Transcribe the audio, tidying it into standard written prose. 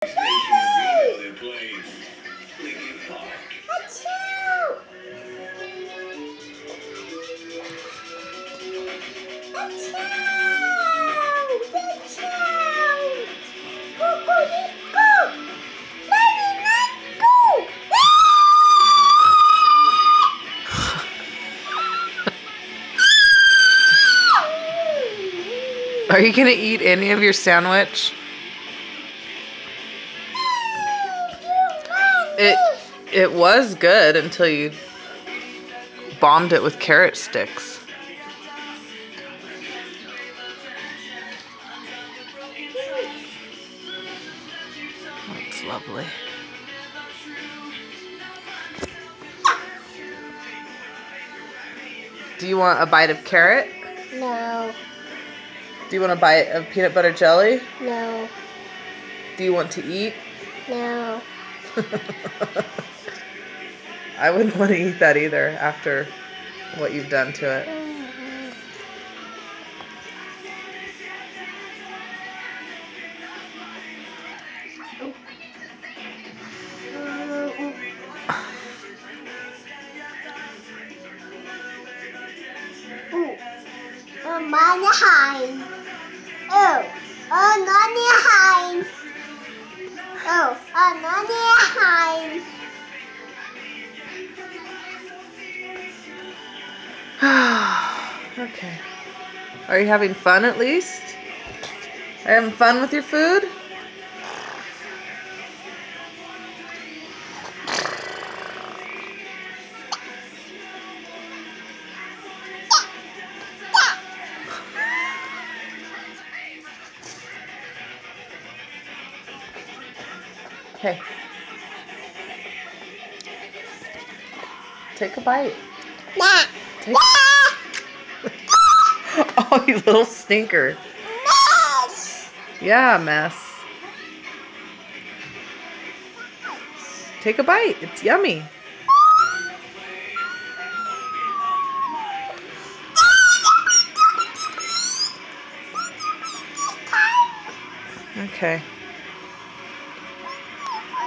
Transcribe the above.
Station in Reno that plays Linkin Park. Achoo! Are you gonna eat any of your sandwich? It was good until you bombed it with carrot sticks. That's lovely. Do you want a bite of carrot? No. Do you want a bite of peanut butter jelly? No. Do you want to eat? No. I wouldn't want to eat that either after what you've done to it. Meine Hein. Oh, Nani Hein. Oh, Nani Hein. Okay. Are you having fun at least? Are you having fun with your food? Okay. Take a bite. Nah. Take... Oh, you little stinker. Mess. Yeah, mess. Take a bite. It's yummy. Okay.